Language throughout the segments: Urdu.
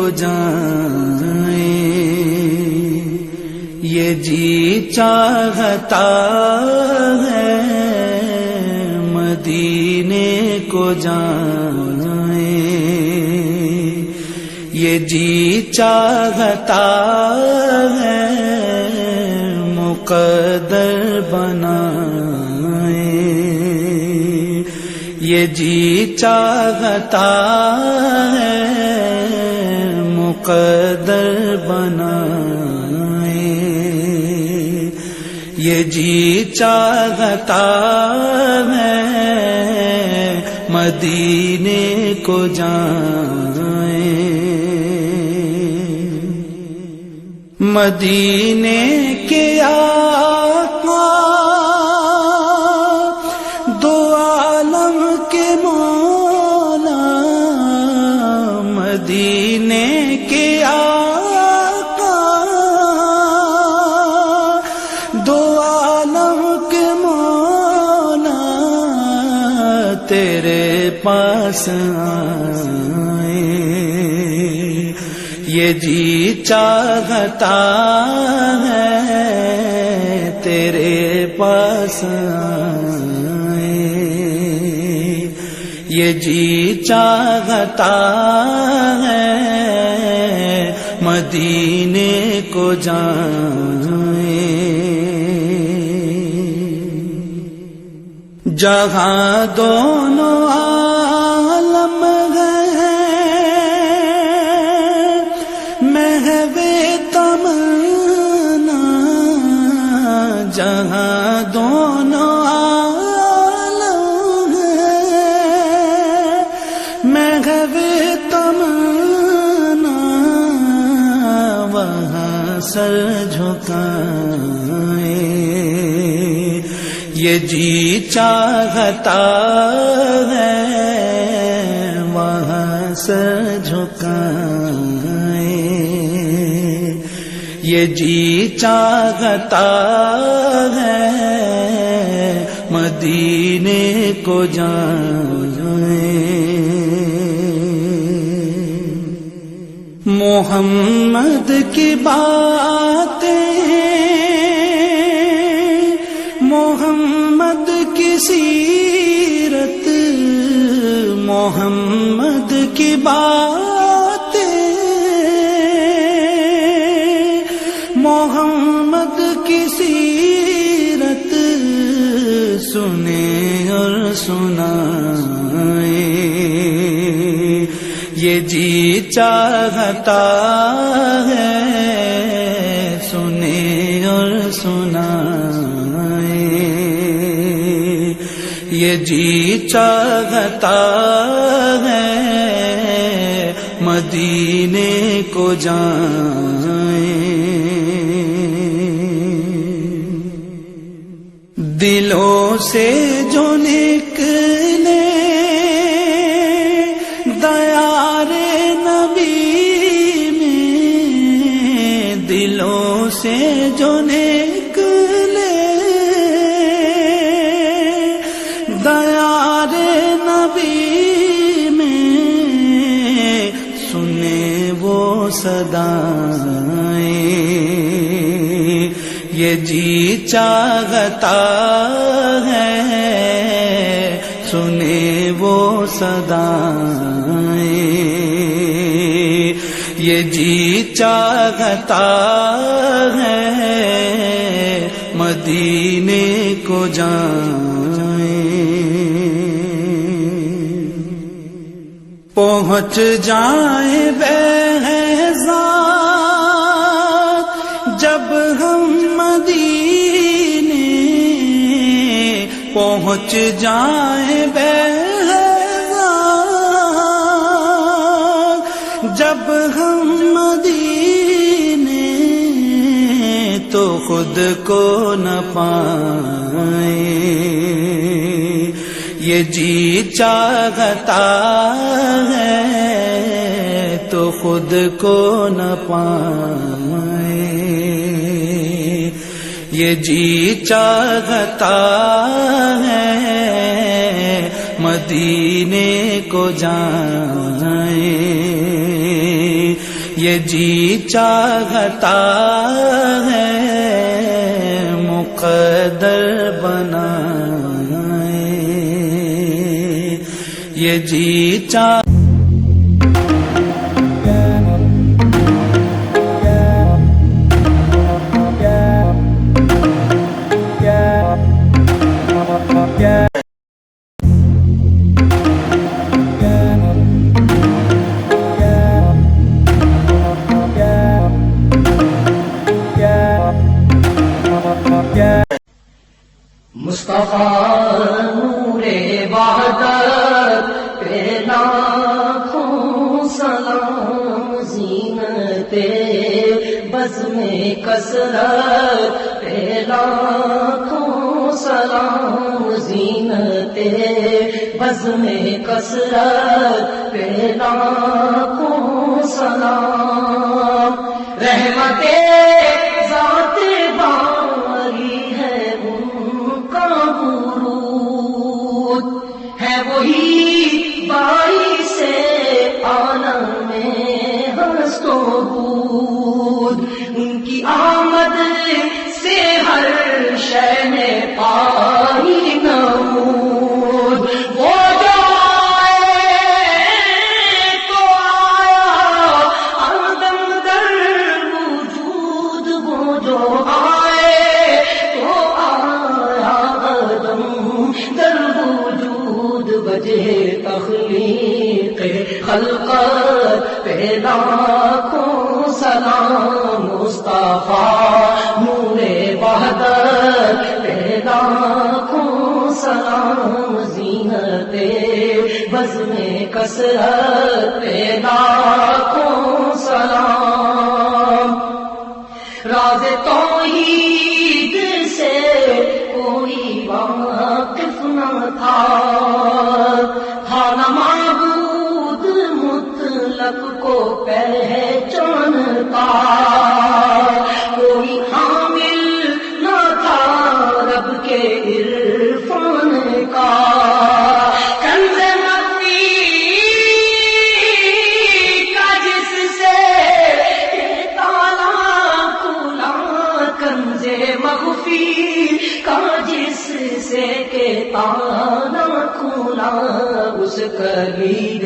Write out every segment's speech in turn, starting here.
کو جائیں، یہ جی چاہتا ہے مدینے کو جائیں، یہ جی چاہتا ہے مقدر بنائیں، یہ جی چاہتا ہے مقدر بنائیں، یہ جی چاہتا ہے مدینے کو جائیں، مدینے کے آقا دو عالم کے مولا، مدینے کے آقا دو عالم کے مولا، تیرے پاس آئے، یہ جی چاہتا ہے تیرے پاس آئے، یہ جی چاہتا ہے مدینے کو جائیں، جہاں دونوں عالم گئے محو تمنا، جہاں دونوں عالم گئے محو تمنا، وہاں سر جھکائیں، یہ جی چاہتا ہے وہاں سر جھکائیں، یہ جی چاہتا ہے مدینے کو جائیں، محمد کی باتیں محمد کی سیرت، محمد کی باتیں محمد کی سیرت، سنیں اور سنائیں، یہ جی چاہتا ہے سنیں اور سنائیں، یہ جی چاہتا ہے مدینے کو جائیں، دلوں سے جو نکلے دیار نبی میں، دلوں سے جو نکلے دیار نبی میں، سنے وہ صدائیں، یہ جی چاہتا ہے سنے وہ صدائیں، یہ جی چاہتا ہے مدینے کو جائیں، پہنچ جائیں بہزاد جب ہم مدینے، پہنچ جائیں بہزاد جب ہم مدینے، تو خود کو نہ پائیں، یہ جی چاہتا ہے تو خود کو نہ پائیں، یہ جی چاہتا ہے مدینے کو جائیں، یہ جی چاہتا ہے مقدر بنائے، یہ جی چاہتا مصطفیٰ نور وحدت پہ لاکھوں سلام، زینت بزم کثرت پہ لاکھوں سلام، زینت بزم کثرت پہ لاکھوں سلام، رحمت ذات باری ہے ہے وہی باعث عالم میں ہست و بود، ان کی آمد سے ہر شے نے پائی نمود، وہ جو آئے تو آیا آدم در وجود، وہ جو آئے تو آیا آدم در وجود، وجہ تخلیق خلقت پہ لاکھوں سلام، مصطفیٰ نور وحدت پہ لاکھوں سلام، زینت بزم کثرت پہ لاکھوں سلام، راز توحید سے کوئی واقف نہ تھا نہ معبود مطلق کو پہچانتا، کوئی حامل نہ تھا رب کے عرفان کا، کنز مخفی کا جس سے تالا کھلا، کنز مخفی کا جس سے کہ تالا کھلا، اس کلید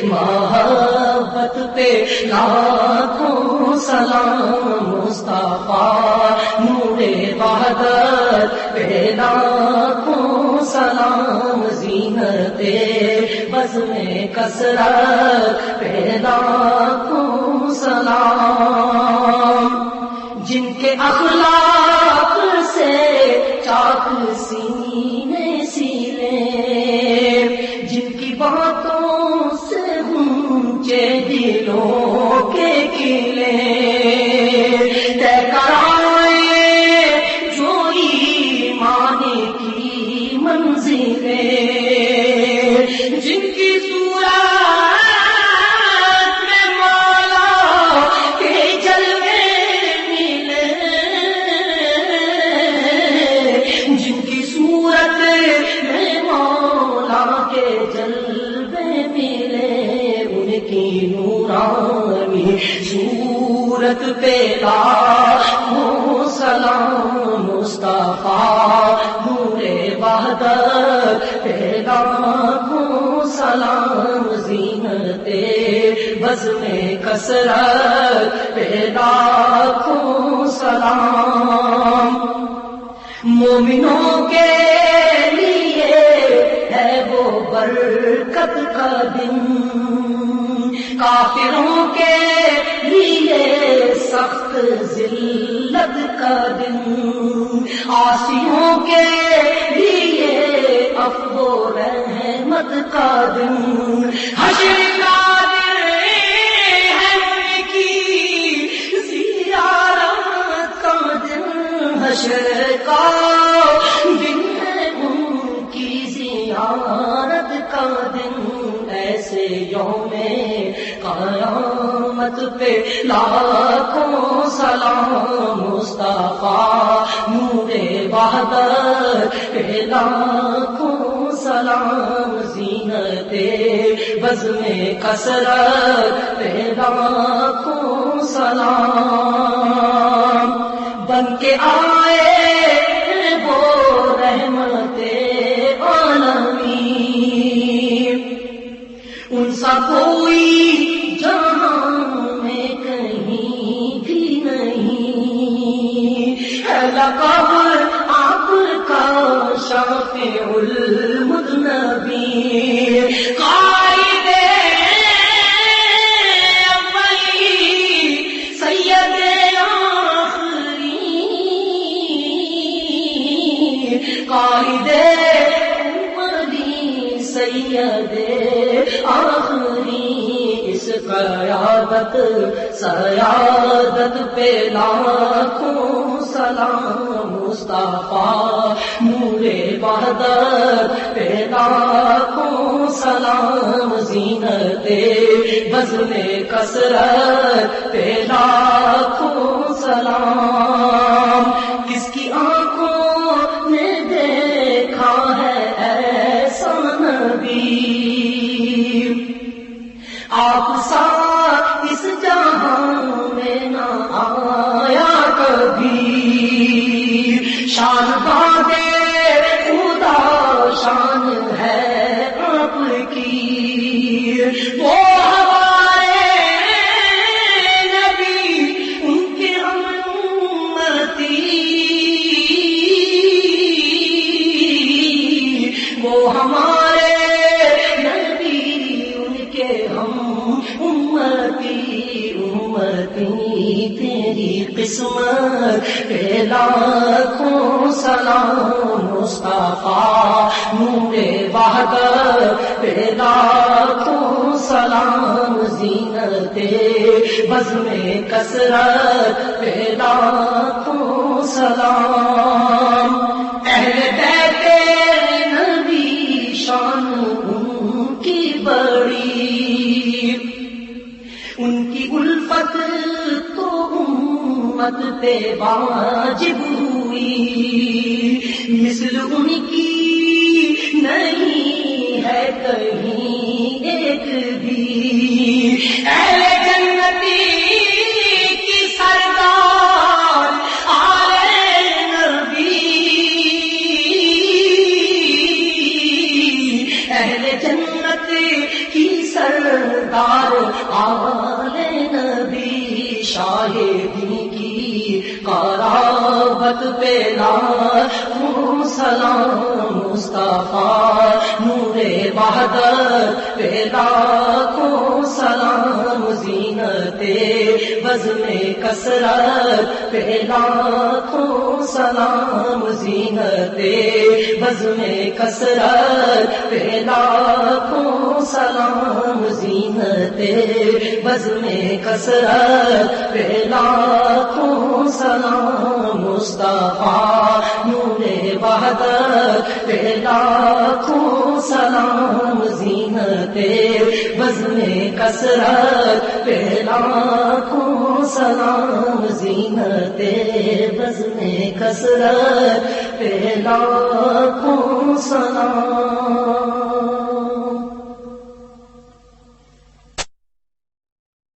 محبت پہ لاکھوں سلام، مصطفیٰ نور وحدت پہ لاکھوں سلام، زینت بزم کثرت پہ لاکھوں سلام، جن کے اخلاق سے چاک سینے سیلے، جن کی باتوں سے اونچے دلوں کے قلعے طے کرائے، جو ایمان کی منزلیں، جن کی صورت میں مولا کے جلوے ملے، جن کی صورت میں مولا کے جلوے ملے، ان کی نورانی صورت پہ لاکھوں سلام، مصطفیٰ نور وحدت پہ لاکھوں سلام، زینت بزم کثرت پہ لاکھوں سلام، مومنوں کے لیے ہے وہ برکت کا دن، کافروں کے لیے سخت ذلت کا دن، عاصیوں کے لیے عفو و رحمت کا دن، حشر کا دن ہے ان کی زیارت کا دن، حشر کا دن ہے ان کی زیارت کا دن، ایسے یوم قیامت پہ لاکھوں سلام، مصطفیٰ نور وحدت پہ لاکھوں سلام زینت بزم کثرت پہ لاکھوں سلام بن کے آئے وہ رحمت عالمین ان سا کوئی جہاں میں کہیں بھی نہیں ہے لقب آپ کا شافع المذنبین قائد اولی سید آخری قائد اولی سید آخری اس قیادت سیادت پہ لاکھوں سلام مصطفیٰ نور وحدت پہ لاکھوں سلام زینت بزم کثرت پہ لاکھوں سلام کس کی آنکھوں نے دیکھا ہے ایسا نبی آپ سا اس جہاں میں نہ آیا کبھی شان بادے خدا شان ہے آپ کی وہ ہمارے نبی ان کے امتی وہ ہمارے امتی تیری قسمت پہ لاکھوں سلام مصطفیٰ نور وحدت پہ لاکھوں سلام زینت بزم کثرت پہ لاکھوں سلام اہل بیت نبی شان ان کی بڑی ان کی الفت تو امت پہ واجب ہوئی مثل ان کی نہیں ہے کہیں ایک بھی اہل جنتی کی سردار آل نبی اہل جنت کی سردار آل نبی شاہدی کی قرابت پہ لاکھوں سلام مصطفیٰ نور وحدت پہ لاکھوں سلام زینت بزم کثرت پہ لاکھوں سلام زینت بزم کثرت پہ لاکھوں سلام زینت بزم کثرت پہ لاکھوں سلام مصطفیٰ نور وحدت پہ لاکھوں سلام زینت بزم کثرت پہ لاکھوں سلام زینت بزم کثرت پہ لاکھوں سلام